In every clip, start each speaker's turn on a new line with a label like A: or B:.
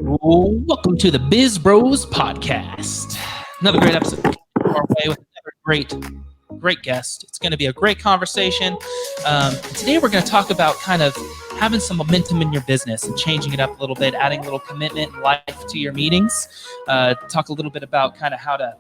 A: Welcome to the BizBros podcast. Another great episode. Our way with another great guest. It's going to be a great conversation. Today we're going to talk about kind of having some momentum in your business and changing it up a little bit, adding a little commitment and life to your meetings. Talk a little bit about kind of how to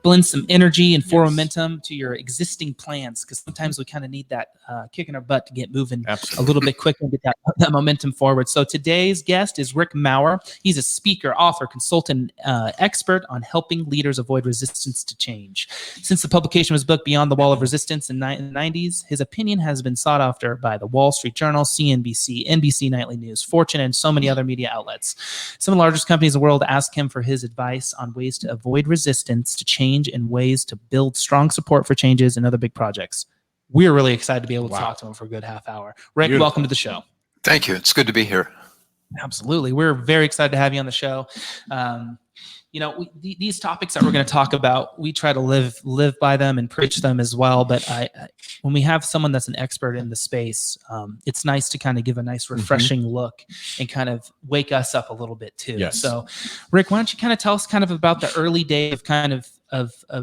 A: blend some energy and form momentum to your existing plans, because sometimes we kind of need that kick in our butt to get moving a little bit quicker and get that momentum forward. So today's guest is Rick Maurer. He's a speaker, author, consultant, expert on helping leaders avoid resistance to change. Since the publication of his book, Beyond the Wall of Resistance in the 90s, his opinion has been sought after by the Wall Street Journal, CNBC, NBC Nightly News, Fortune, and so many other media outlets. Some of the largest companies in the world ask him for his advice on ways to avoid resistance to change and ways to build strong support for changes and other big projects. We're really excited to be able to talk to him for a good half hour. Rick, welcome to the show.
B: Thank you. It's good to be here.
A: Absolutely. We're very excited to have you on the show. These topics that we're going to talk about, we try to live by them and preach them as well. But when we have someone that's an expert in the space, it's nice to kind of give a nice refreshing look and kind of wake us up a little bit too.
C: Yes.
A: So Rick, why don't you kind of tell us kind of about the early day of kind of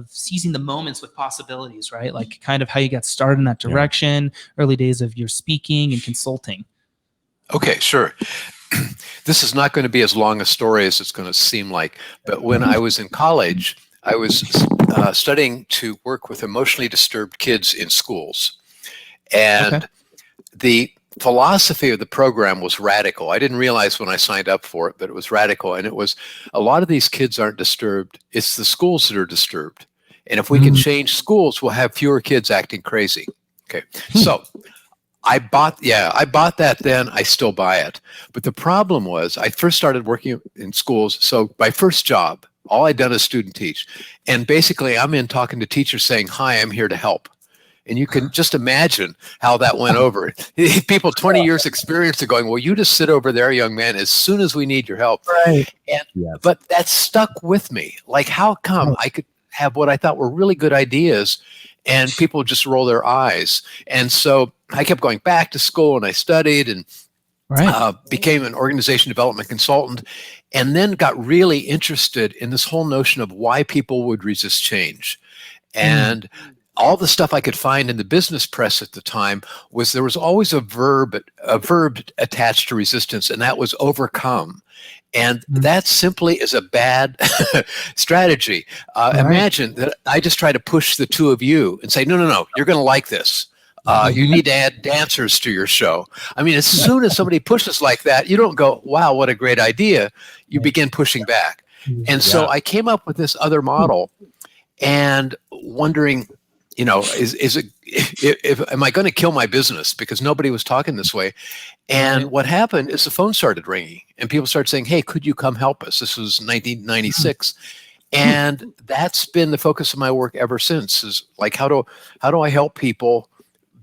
A: seizing the moments with possibilities, right? Like kind of how you got started in that direction, early days of your speaking and consulting.
B: Okay, sure. This is not going to be as long a story as it's going to seem like, but when I was in college, I was studying to work with emotionally disturbed kids in schools. And the philosophy of the program was radical. I didn't realize when I signed up for it, but it was radical. And it was, a lot of these kids aren't disturbed. It's the schools that are disturbed. And if we can change schools, we'll have fewer kids acting crazy. Okay, so I bought that then. I still buy it. But the problem was I first started working in schools. So my first job, all I'd done is student teach. And basically I'm in talking to teachers saying, hi, I'm here to help. And you can just imagine how that went over. People 20 years experience are going, well, you just sit over there, young man, as soon as we need your help.
A: Right.
B: But that stuck with me. Like, how come I could have what I thought were really good ideas and people just roll their eyes? And so I kept going back to school and I studied and became an organization development consultant, and then got really interested in this whole notion of why people would resist change. And all the stuff I could find in the business press at the time was there was always a verb attached to resistance, and that was overcome. And that simply is a bad strategy. Imagine that I just try to push the two of you and say, no, you're going to like this. You need to add dancers to your show. I mean, as soon as somebody pushes like that, you don't go, wow, what a great idea. You begin pushing back. And so I came up with this other model and wondering, am I going to kill my business? Because nobody was talking this way. And what happened is the phone started ringing and people started saying, hey, could you come help us? This was 1996. And that's been the focus of my work ever since, is like, how do I help people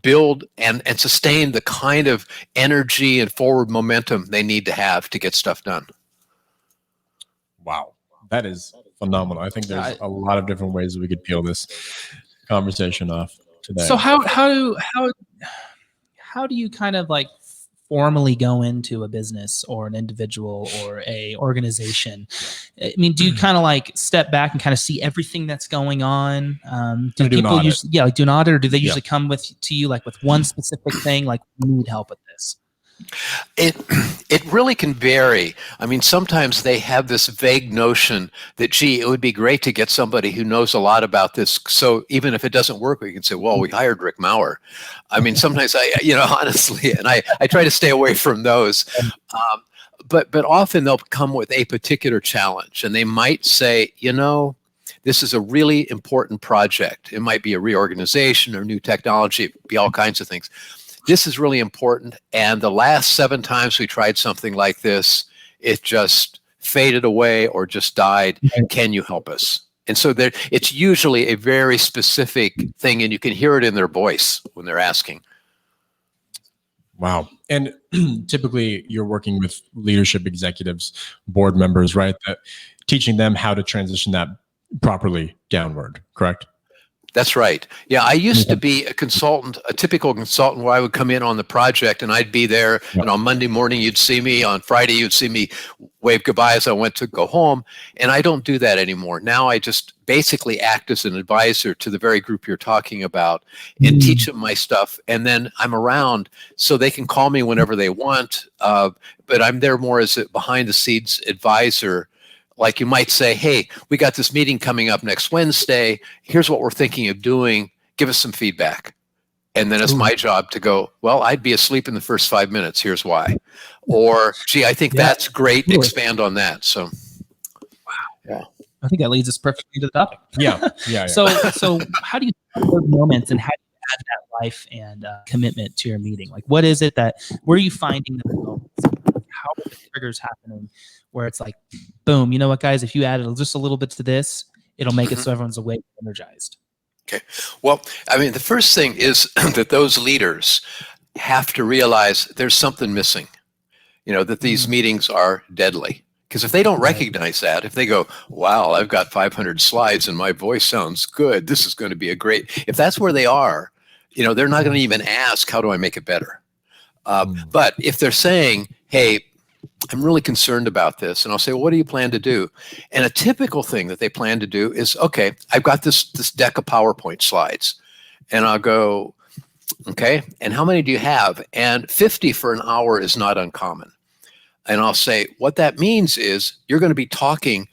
B: build and sustain the kind of energy and forward momentum they need to have to get stuff done?
C: Wow. That is phenomenal. I think there's a lot of different ways that we could peel this conversation off today.
A: So how do you kind of like formally go into a business or an individual or a organization? I mean, do you kind of like step back and kind of see everything that's going on? Do people usually do an audit, or do they usually come to you like with one specific thing, like we need help with this?
B: It really can vary. I mean, sometimes they have this vague notion that, gee, it would be great to get somebody who knows a lot about this. So even if it doesn't work, we can say, well, we hired Rick Maurer. I mean, sometimes honestly, and I try to stay away from those. But often they'll come with a particular challenge, and they might say, this is a really important project. It might be a reorganization or new technology, it could be all kinds of things. This is really important, and the last 7 times we tried something like this, it just faded away or just died. Can you help us? And so it's usually a very specific thing, and you can hear it in their voice when they're asking.
C: Wow. And typically you're working with leadership executives, board members, right? That teaching them how to transition that properly downward, correct?
B: That's right. Yeah, I used to be a consultant, a typical consultant, where I would come in on the project and I'd be there.
C: Yeah.
B: And on Monday morning, you'd see me. On Friday, you'd see me wave goodbye as I went to go home. And I don't do that anymore. Now I just basically act as an advisor to the very group you're talking about and teach them my stuff. And then I'm around so they can call me whenever they want. But I'm there more as a behind the scenes advisor. Like you might say, hey, we got this meeting coming up next Wednesday. Here's what we're thinking of doing. Give us some feedback. And then it's my job to go, well, I'd be asleep in the first 5 minutes. Here's why. Or, gee, I think that's great. Expand on that. So,
A: yeah. I think that leads us perfectly to the topic.
C: Yeah.
A: So how do you find those moments, and how do you add that life and commitment to your meeting? Like, what is it where are you finding the moments? How are the triggers happening where it's like, boom, you know what, guys, if you added just a little bit to this, it'll make it so everyone's awake and energized.
B: Okay. Well, I mean, the first thing is that those leaders have to realize there's something missing, that these meetings are deadly. Because if they don't recognize that, if they go, wow, I've got 500 slides and my voice sounds good, this is going to be if that's where they are, they're not going to even ask, how do I make it better? But if they're saying, hey, I'm really concerned about this. And I'll say, well, what do you plan to do? And a typical thing that they plan to do is, okay, I've got this deck of PowerPoint slides. And I'll go, okay, and how many do you have? And 50 for an hour is not uncommon. And I'll say, what that means is you're going to be talking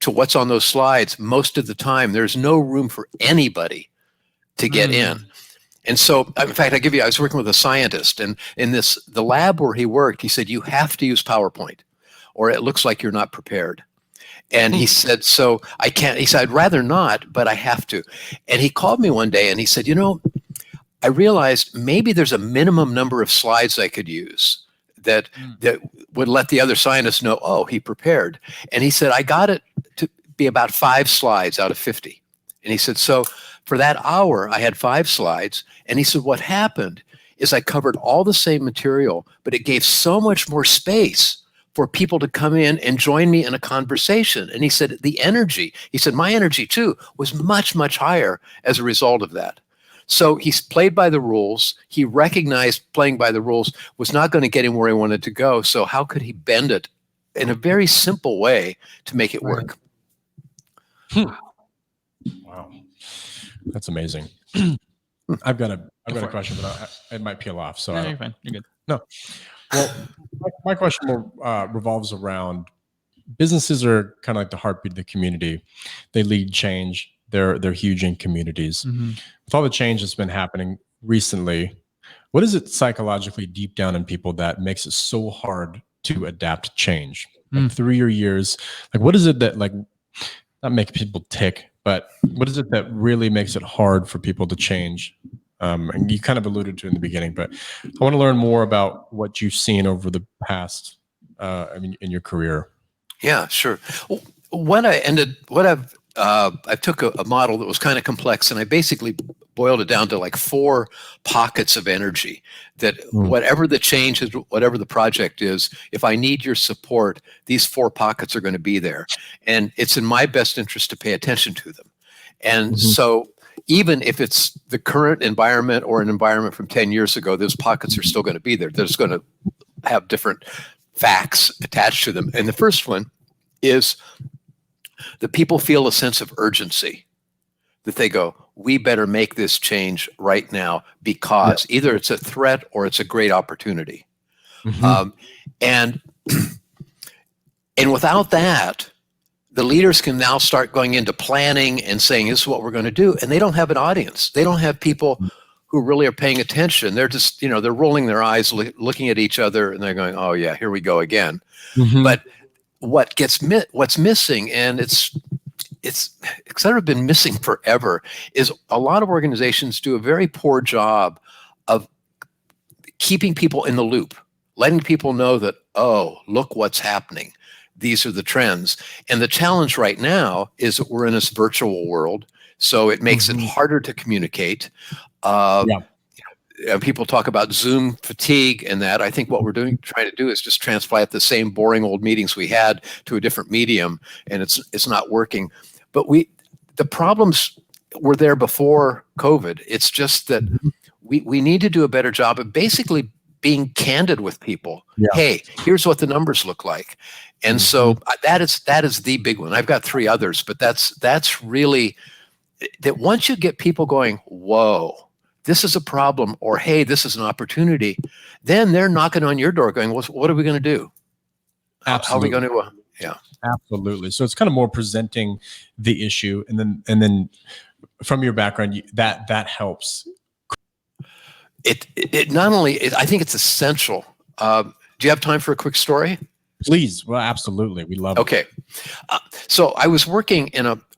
B: to what's on those slides most of the time. There's no room for anybody to get in. And so, in fact, I was working with a scientist, and in the lab where he worked, he said, you have to use PowerPoint or it looks like you're not prepared. And he said, so I can't, he said, I'd rather not, but I have to. And he called me one day and he said, I realized maybe there's a minimum number of slides I could use that would let the other scientists know, oh, he prepared. And he said, I got it to be about 5 slides out of 50. And he said, so for that hour, I had 5 slides. And he said, what happened is I covered all the same material, but it gave so much more space for people to come in and join me in a conversation. And he said, my energy too was much, much higher as a result of that. So he's played by the rules. He recognized playing by the rules was not going to get him where he wanted to go. So how could he bend it in a very simple way to make it work?
C: Wow. That's amazing. I've got a question, but it might peel off. So
A: no, you're fine. You're good.
C: No. Well, my question revolves around businesses are kind of like the heartbeat of the community. They lead change. They're huge in communities. With all the change that's been happening recently, what is it psychologically deep down in people that makes it so hard to adapt change? Like through your years, like what is it that not make people tick, but what is it that really makes it hard for people to change? And you kind of alluded to in the beginning, but I want to learn more about what you've seen over the past, in your career.
B: Yeah, sure. I took a model that was kind of complex, and I basically boiled it down to like 4 pockets of energy that whatever the change is, whatever the project is, if I need your support, these 4 pockets are going to be there. And it's in my best interest to pay attention to them. And so even if it's the current environment or an environment from 10 years ago, those pockets are still going to be there. They're just going to have different facts attached to them. And the first one is that people feel a sense of urgency, that they go, we better make this change right now because either it's a threat or it's a great opportunity. And without that, the leaders can now start going into planning and saying, this is what we're going to do. And they don't have an audience. They don't have people who really are paying attention. They're just, they're rolling their eyes, looking at each other, and they're going, oh yeah, here we go again. But what's missing, and it's sort of been missing forever, is a lot of organizations do a very poor job of keeping people in the loop, letting people know that, oh, look what's happening. These are the trends. And the challenge right now is that we're in this virtual world, so it makes it harder to communicate. People talk about Zoom fatigue and that. I think what we're trying to do is just transplant the same boring old meetings we had to a different medium, and it's not working. But the problems were there before COVID. It's just that we need to do a better job of basically being candid with people.
C: Yeah.
B: Hey, here's what the numbers look like. And so that is the big one. I've got 3 others, but that's really that once you get people going, whoa, this is a problem, or hey, this is an opportunity, then they're knocking on your door going, well, what are we going to do?
C: Absolutely.
B: How are we going to, yeah.
C: Absolutely. So it's kind of more presenting the issue, and then from your background, that helps.
B: It not only, I think it's essential. Do you have time for a quick story?
C: Please. Well, absolutely. We love it.
B: Okay. So I was working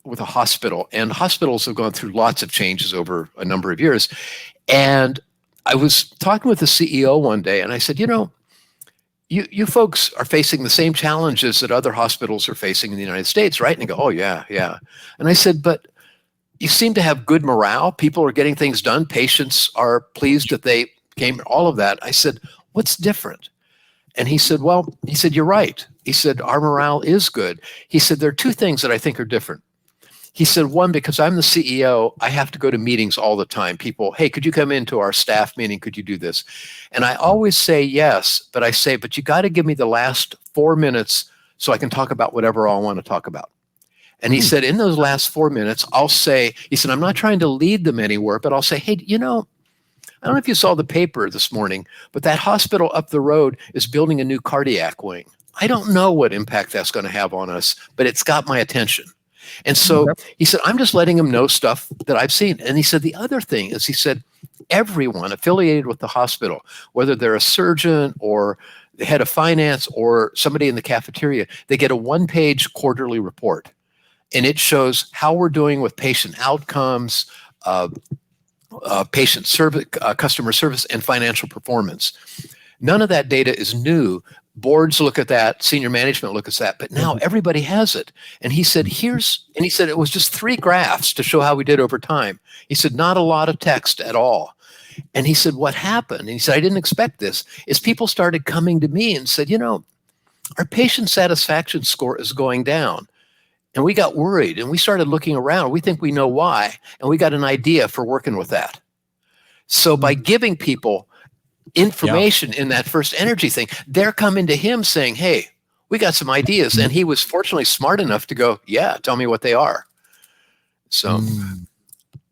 B: with a hospital, and hospitals have gone through lots of changes over a number of years. And I was talking with the CEO one day, and I said, you folks are facing the same challenges that other hospitals are facing in the United States, right? And they go, oh, yeah, yeah. And I said, but you seem to have good morale. People are getting things done. Patients are pleased that they came, all of that. I said, what's different? And he said, you're right. He said, our morale is good. He said, there are 2 things that I think are different. He said, one, because I'm the CEO, I have to go to meetings all the time. People, hey, could you come into our staff meeting? Could you do this? And I always say yes, but I say, but you got to give me the last 4 minutes so I can talk about whatever I want to talk about. And he said, in those last 4 minutes, I'll say, he said, I'm not trying to lead them anywhere, but I'll say, hey, I don't know if you saw the paper this morning, but that hospital up the road is building a new cardiac wing. I don't know what impact that's going to have on us, but it's got my attention. And so he said, I'm just letting him know stuff that I've seen. And he said, the other thing is, he said, everyone affiliated with the hospital, whether they're a surgeon or the head of finance or somebody in the cafeteria, they get a 1-page quarterly report. And it shows how we're doing with patient outcomes, patient service, customer service, and financial performance. None of that data is new. Boards look at that, senior management look at that, but now everybody has it. And he said, it was just 3 graphs to show how we did over time. He said, not a lot of text at all. And he said, what happened? And he said, I didn't expect this, is people started coming to me and said, our patient satisfaction score is going down. And we got worried, and we started looking around. We think we know why, and we got an idea for working with that. So by giving people information in that first energy thing, they're coming to him saying, hey, we got some ideas. And he was fortunately smart enough to go, yeah, tell me what they are. So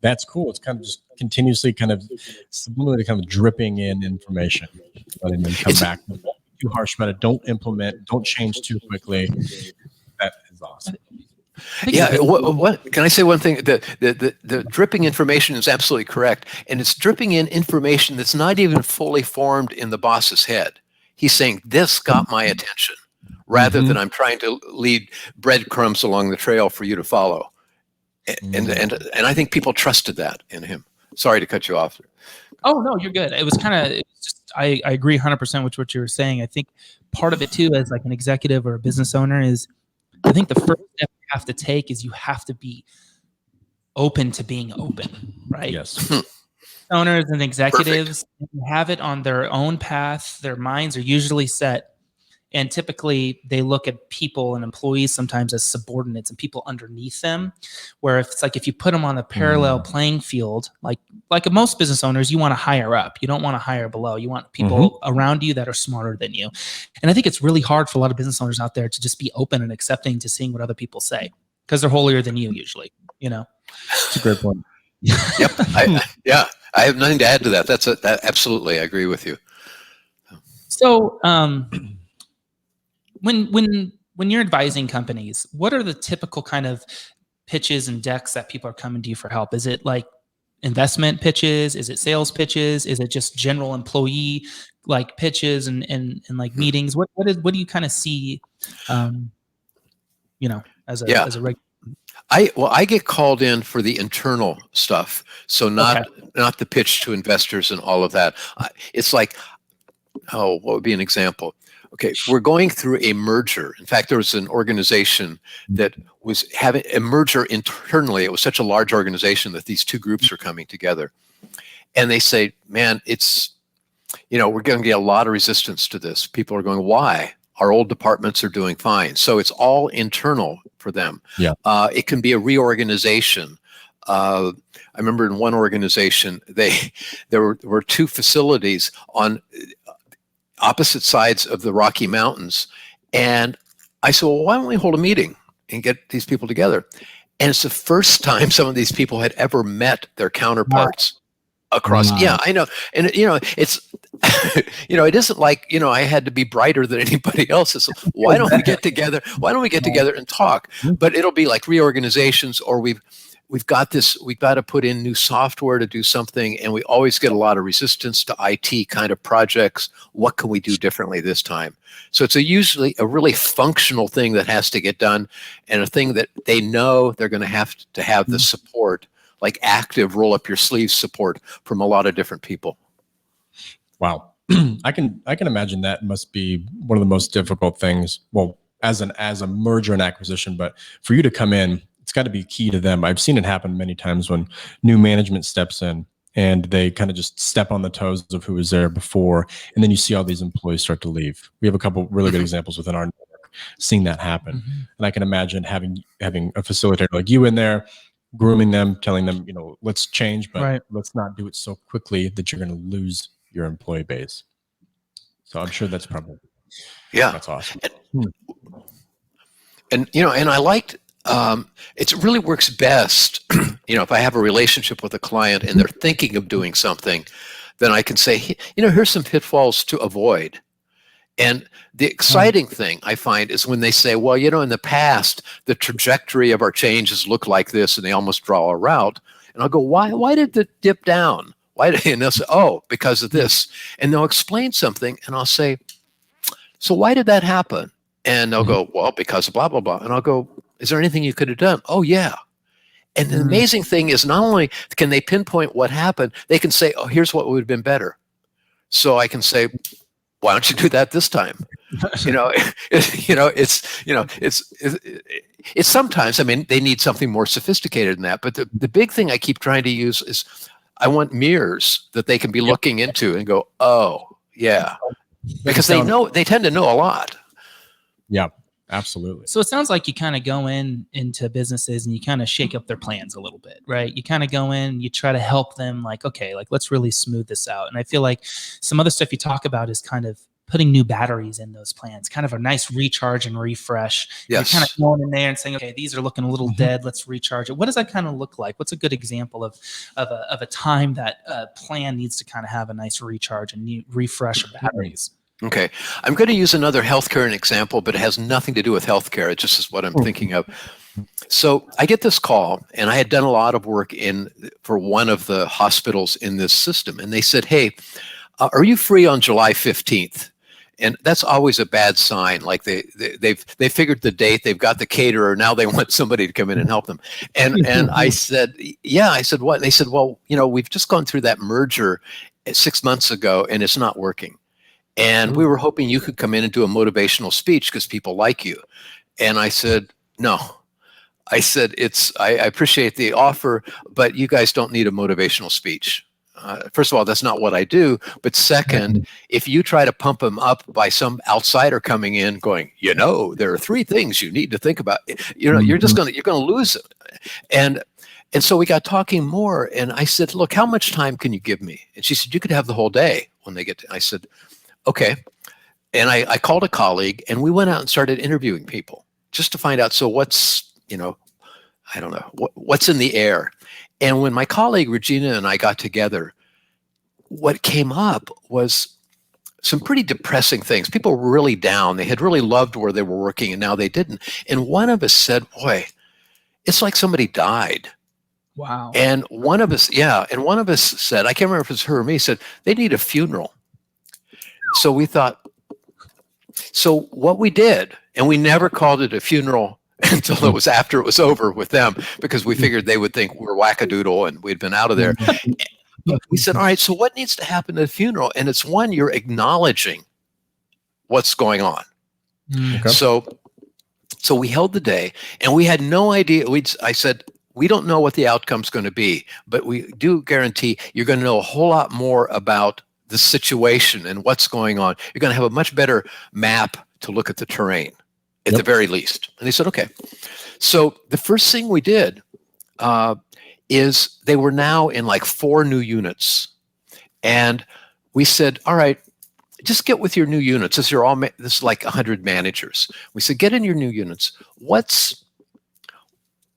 C: that's cool. It's kind of just continuously kind of subliminally kind of dripping in information, letting them come back. Don't be too harsh about it. Don't implement, don't change too quickly. That is awesome.
B: Yeah, what can I say one thing? The dripping information is absolutely correct. And it's dripping in information that's not even fully formed in the boss's head. He's saying, this got my attention, rather than I'm trying to lead breadcrumbs along the trail for you to follow. And I think people trusted that in him. Sorry to cut you off.
A: Oh, no, you're good. It was kind of, I agree 100% with what you were saying. I think part of it too, as like an executive or a business owner, is I think the first step you have to take is you have to be open to being open, right?
C: Yes.
A: Owners and executives have it on their own path. Their minds are usually set. And typically they look at people and employees sometimes as subordinates and people underneath them, where if you put them on a parallel playing field, like most business owners, you want to hire up. You don't want to hire below. You want people around you that are smarter than you. And I think it's really hard for a lot of business owners out there to just be open and accepting to seeing what other people say, because they're holier than you usually,
C: That's a great point.
B: Yep. I have nothing to add to that. That absolutely, I agree with you.
A: So, when you're advising companies, what are the typical kind of pitches and decks that people are coming to you for help? Is it like investment pitches? Is it sales pitches? Is it just general employee like pitches and like meetings? What do you kind of see, as a regular?
B: I get called in for the internal stuff, so not the pitch to investors and all of that. It's like, what would be an example? Okay, we're going through a merger. In fact, there was an organization that was having a merger internally. It was such a large organization that these 2 groups are coming together. And they say, man, we're going to get a lot of resistance to this. People are going, why? Our old departments are doing fine. So it's all internal for them.
C: Yeah.
B: It can be a reorganization. I remember in one organization, there were two facilities on opposite sides of the Rocky Mountains. And I said, well, why don't we hold a meeting and get these people together? And it's the first time some of these people had ever met their counterparts across. Yeah, I know. And, it's, it isn't like, I had to be brighter than anybody else. It's, why don't we get together? Why don't we get together and talk? But it'll be like reorganizations, or we've got to put in new software to do something, and we always get a lot of resistance to IT kind of projects. What can we do differently this time? So it's usually a really functional thing that has to get done, and a thing that they know they're going to have the support, like active roll up your sleeves support from a lot of different people.
C: Wow. I can imagine that must be one of the most difficult things. Well, as a merger and acquisition, but for you to come in, it's got to be key to them. I've seen it happen many times when new management steps in and they kind of just step on the toes of who was there before. And then you see all these employees start to leave. We have a couple really good examples within our network seeing that happen. And I can imagine having a facilitator like you in there, grooming them, telling them, let's change, but let's not do it so quickly that you're going to lose your employee base. So I'm sure that's probably, that's awesome.
B: And I liked, it really works best, if I have a relationship with a client and they're thinking of doing something, then I can say, here's some pitfalls to avoid. And the exciting thing I find is when they say, well, in the past, the trajectory of our changes look like this, and they almost draw a route. And I'll go, why did it dip down? And they'll say, oh, because of this. And they'll explain something, and I'll say, so why did that happen? And they'll go, well, because of blah, blah, blah. And I'll go, is there anything you could have done? Oh, yeah. And the amazing thing is, not only can they pinpoint what happened, they can say, oh, here's what would have been better. So I can say, why don't you do that this time? It's sometimes, they need something more sophisticated than that. But the big thing I keep trying to use is I want mirrors that they can be looking into and go, oh, yeah. Because they tend to know a lot.
C: Yeah, absolutely.
A: So it sounds like you kind of go into businesses and you kind of shake up their plans a little bit, right? You kind of go in, you try to help them, let's really smooth this out. And I feel like some other stuff you talk about is kind of putting new batteries in those plans, kind of a nice recharge and refresh.
B: Yes.
A: You're kind of going in there and saying, okay, these are looking a little dead. Let's recharge it. What does that kind of look like? What's a good example of a time that a plan needs to kind of have a nice recharge and refresh of batteries?
B: Okay. I'm going to use another healthcare example, but it has nothing to do with healthcare. It just is what I'm thinking of. So I get this call, and I had done a lot of work for one of the hospitals in this system. And they said, hey, are you free on July 15th? And that's always a bad sign. Like they figured the date, they've got the caterer, now they want somebody to come in and help them. And I said, yeah. I said, what? And they said, well, we've just gone through that merger 6 months ago, and it's not working. And we were hoping you could come in and do a motivational speech because people like you. And I said, no. I said, I appreciate the offer, but you guys don't need a motivational speech. First of all, that's not what I do. But second, if you try to pump them up by some outsider coming in going, there are 3 things you need to think about, you're going to lose it. And so we got talking more, and I said, look, how much time can you give me? And she said, you could have the whole day when they get to, I said, okay. And I called a colleague, and we went out and started interviewing people just to find out, so what's, I don't know, what's in the air. And when my colleague Regina and I got together, what came up was some pretty depressing things. People were really down. They had really loved where they were working, and now they didn't. And one of us said, boy, it's like somebody died.
A: Wow.
B: And one of us said, I can't remember if it's her or me, said, they need a funeral. So we thought, so what we did, and we never called it a funeral until it was after it was over with them, because we figured they would think we're wackadoodle and we'd been out of there. But we said, all right, so what needs to happen at a funeral? And it's one, you're acknowledging what's going on. Okay. So we held the day, and we had no idea. I said, we don't know what the outcome's going to be, but we do guarantee you're going to know a whole lot more about the situation and what's going on. You're going to have a much better map to look at the terrain at the very least. And they said, okay. So the first thing we did is they were now in like 4 new units. And we said, all right, just get with your new units. This is like 100 managers. We said, get in your new units. What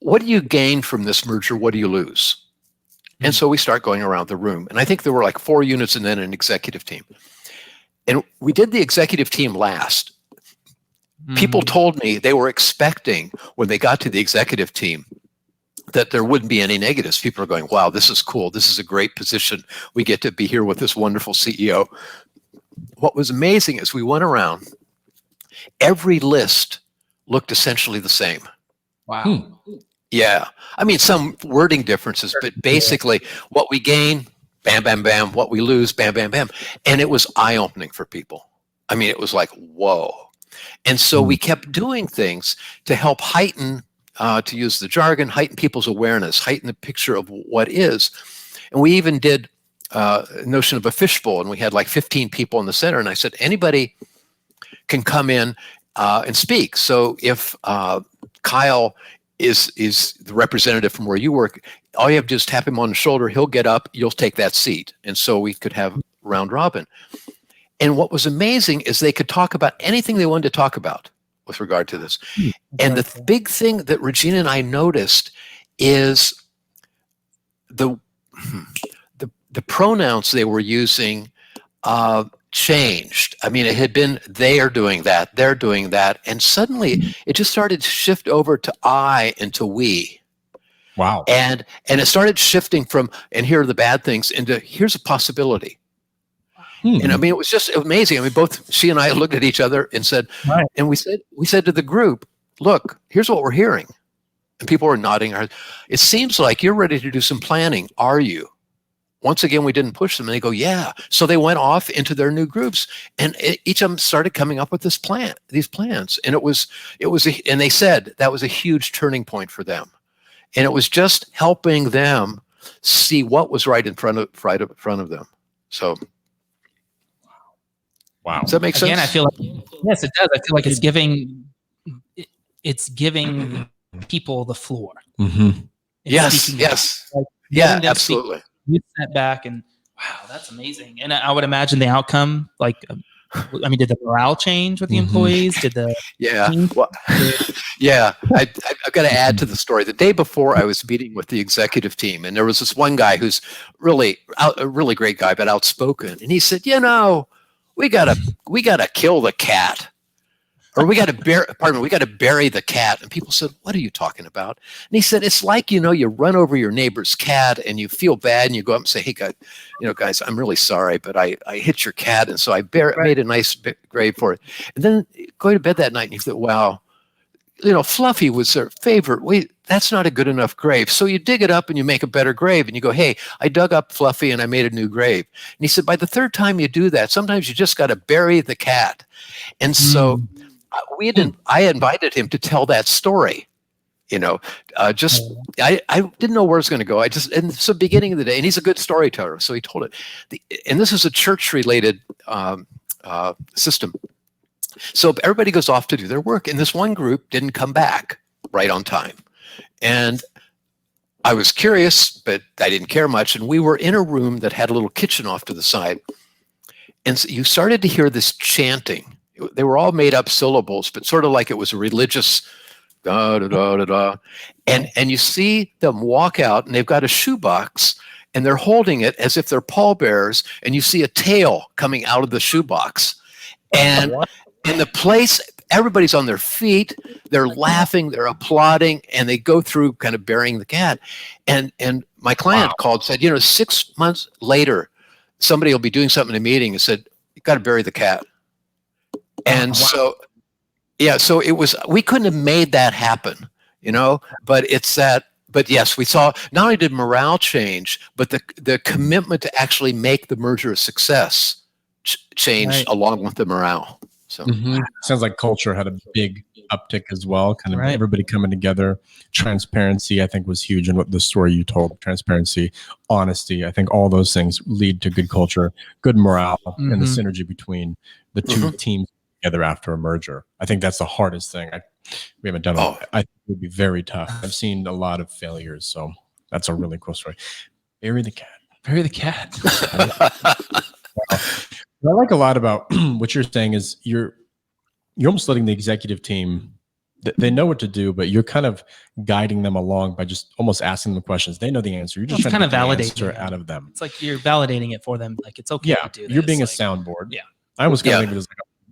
B: do you gain from this merger? What do you lose? And so we start going around the room. And I think there were like 4 units and then an executive team. And we did the executive team last. People told me they were expecting when they got to the executive team that there wouldn't be any negatives. People are going, wow, this is cool. This is a great position. We get to be here with this wonderful CEO. What was amazing is we went around, every list looked essentially the same.
A: Wow.
B: Yeah. I mean, some wording differences, but basically what we gain, bam, bam, bam. What we lose, bam, bam, bam. And it was eye-opening for people. I mean, it was like, whoa. And so we kept doing things to help heighten, to use the jargon, heighten people's awareness, heighten the picture of what is. And we even did a notion of a fishbowl, and we had like 15 people in the center. And I said, anybody can come in and speak. So if Kyle is the representative from where you work, all you have to do is tap him on the shoulder. He'll get up. You'll take that seat. And so we could have round robin. And what was amazing is they could talk about anything they wanted to talk about with regard to this. And the big thing that Regina and I noticed is the pronouns they were using changed. I mean, it had been they are doing that, they're doing that, and suddenly it just started to shift over to I and to we.
C: Wow.
B: And it started shifting from, and here are the bad things, into here's a possibility. And I mean, it was just amazing. I mean, both she and I looked at each other and said, and we said to the group, look, here's what we're hearing. And people were nodding. It seems like you're ready to do some planning. Are you? Once again, we didn't push them, and they go, yeah. So they went off into their new groups, and each of them started coming up with these plans. And and they said that was a huge turning point for them. And it was just helping them see what was right in front of them. So.
C: Wow.
B: Does that make sense?
A: Again, I feel like, yes, it does. I feel like it's giving people the floor.
B: Yes. Like, yeah, absolutely.
A: You sat back and wow, that's amazing. And I would imagine the outcome, like, I mean, did the morale change with the employees? Did the
B: I've got to add to the story. The day before, I was meeting with the executive team, and there was this one guy who's a really great guy, but outspoken. And he said, we gotta kill the cat, or we gotta bury the cat. And people said, what are you talking about? And he said, it's like, you run over your neighbor's cat and you feel bad and you go up and say, hey guys, I'm really sorry, but I hit your cat. And so I made a nice grave for it. And then go to bed that night and you thought, wow, Fluffy was their favorite. Wait, that's not a good enough grave. So you dig it up and you make a better grave, and you go, hey, I dug up Fluffy and I made a new grave. And he said, by the third time you do that, sometimes you just got to bury the cat. And so I invited him to tell that story. I didn't know where it was going to go. And it's the beginning of the day, and he's a good storyteller. So he told it. And this is a church-related system. So everybody goes off to do their work, and this one group didn't come back right on time. And I was curious, but I didn't care much. And we were in a room that had a little kitchen off to the side. And so you started to hear this chanting. They were all made up syllables, but sort of like it was a religious da da da da da. And you see them walk out, and they've got a shoebox, and they're holding it as if they're pallbearers, and you see a tail coming out of the shoebox. And in the place, everybody's on their feet, they're laughing, they're applauding, and they go through kind of burying the cat. And my client called, said, 6 months later, somebody will be doing something in a meeting and said, you got to bury the cat. And so it was, we couldn't have made that happen, but yes, we saw not only did morale change, but the commitment to actually make the merger a success changed along with the morale. So
C: sounds like culture had a big uptick as well. Kind of everybody coming together. Transparency, I think, was huge in what the story you told. Transparency, honesty. I think all those things lead to good culture, good morale, and the synergy between the two teams together after a merger. I think that's the hardest thing. We haven't done it. I think it would be very tough. I've seen a lot of failures, so That's a really cool story. Bury the cat.
A: Bury the cat.
C: What I like a lot about what you're saying is you're almost letting the executive team, they know what to do, but you're kind of guiding them along by just almost asking them questions. They know the answer. You're just trying to get the answer out of them.
A: It's like you're validating it for them. Like, it's okay to do this.
C: You're being a soundboard.
A: Yeah.
C: I almost kind of think of it as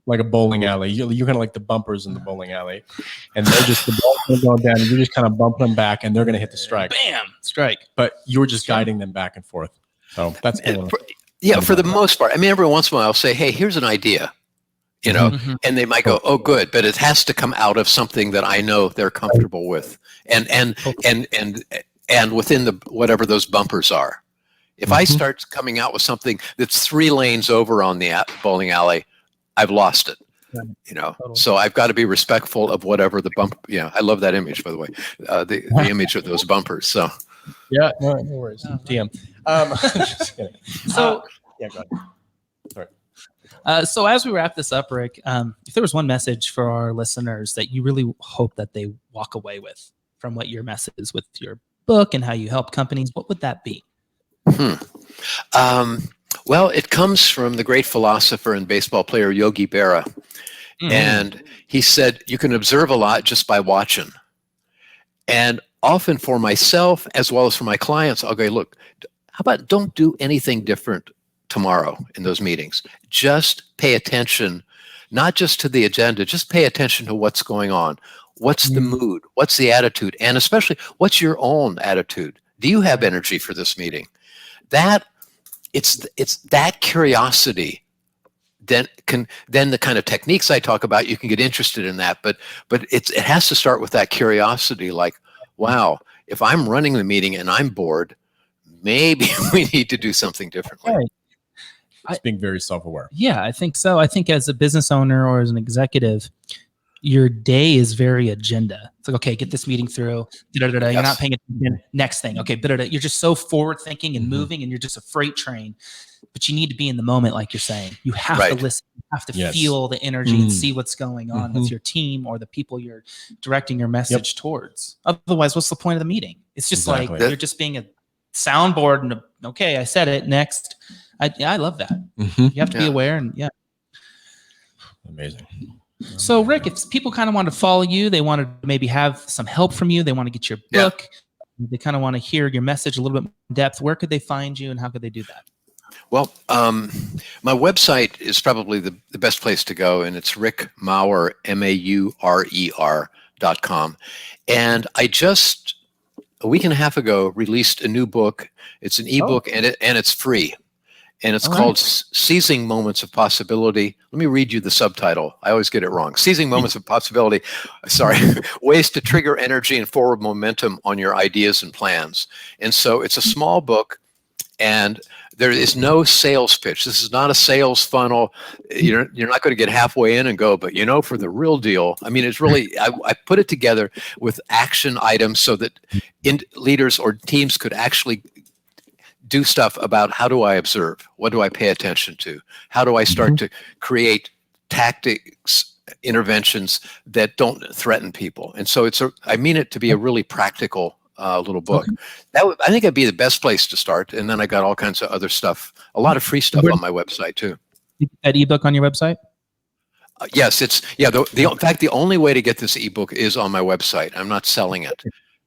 C: like a bowling alley. You're kind of like the bumpers in the bowling alley, and they're just, the ball's going down, and you're just kind of bumping them back, and they're going to hit the strike.
A: Bam, strike.
C: But you're just guiding them back and forth. So that's cool.
B: For the most part. I mean, every once in a while I'll say, hey, here's an idea, and they might go, oh, good, but it has to come out of something that I know they're comfortable with, and within the whatever those bumpers are. If I start coming out with something that's 3 lanes over on the bowling alley, I've lost it. So I've got to be respectful of whatever the bump. I love that image, by the way, the image of those bumpers. So
C: no worries. TM. Just kidding.
A: So
C: go ahead. Sorry.
A: So as we wrap this up, Rick, if there was one message for our listeners that you really hope that they walk away with from what your message is with your book and how you help companies, what would that be?
B: Well, it comes from the great philosopher and baseball player Yogi Berra. And he said, you can observe a lot just by watching. And often for myself, as well as for my clients, I'll go, look, how about don't do anything different tomorrow in those meetings? Just pay attention, not just to the agenda, just pay attention to what's going on. What's the mood? What's the attitude? And especially, what's your own attitude? Do you have energy for this meeting? It's that curiosity. Then the kind of techniques I talk about, you can get interested in that, but it has to start with that curiosity. Like, wow, if I'm running the meeting and I'm bored, maybe we need to do something differently.
A: Right.
C: It's being very self-aware.
A: Yeah, I think so. I think as a business owner or as an executive, your day is very agenda. It's like, okay, get this meeting through. You're not paying attention. Next thing. Okay, you're just so forward thinking and moving, and you're just a freight train. But you need to be in the moment, like you're saying. You have to listen. You have to feel the energy and see what's going on with your team or the people you're directing your message towards. Otherwise, what's the point of the meeting? It's just like you're just being a soundboard and okay, I said it. Next. I love that. You have to be aware and
C: Amazing.
A: So Rick, if people kind of want to follow you, they want to maybe have some help from you, they want to get your book, they kind of want to hear your message a little bit more in depth, where could they find you and how could they do that?
B: Well, my website is probably the best place to go, and it's Rick Maurer, MAURER.com. And I just, a week and a half ago, released a new book. It's an ebook and it's free. And it's called Seizing Moments of Possibility. Let me read you the subtitle. I always get it wrong. Seizing Moments of Possibility. Ways to trigger energy and forward momentum on your ideas and plans. And so it's a small book, and there is no sales pitch. This is not a sales funnel. You're not going to get halfway in and go, but for the real deal, I mean, it's really, I put it together with action items so that leaders or teams could actually do stuff about how do I observe? What do I pay attention to? How do I start to create tactics, interventions that don't threaten people? And so I mean it to be a really practical little book. I think that'd be the best place to start. And then I got all kinds of other stuff, a lot of free stuff on my website too.
A: That ebook on your website?
B: Yes, it's in fact, the only way to get this ebook is on my website. I'm not selling it.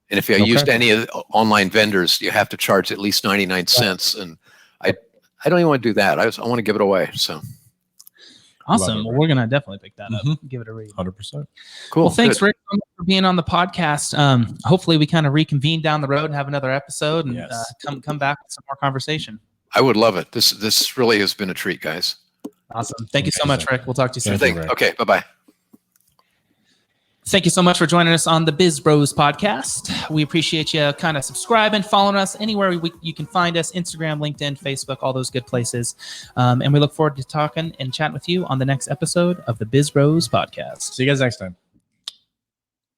B: And if you used any of the online vendors, you have to charge at least 99 cents. And I don't even want to do that. I want to give it away. So
A: awesome. Well, we're going to definitely pick that up. Give it a read.
C: 100%.
B: Cool.
A: Well, thanks, Rick, for being on the podcast. Hopefully we kind of reconvene down the road and have another episode and come back with some more conversation.
B: I would love it. This really has been a treat, guys.
A: Awesome. Thank you so much, Rick. We'll talk to you soon.
B: Okay. Bye-bye.
A: Thank you so much for joining us on the BizBros podcast. We appreciate you kind of subscribing, following us anywhere you can find us, Instagram, LinkedIn, Facebook, all those good places. And we look forward to talking and chatting with you on the next episode of the BizBros podcast.
C: See you guys next time.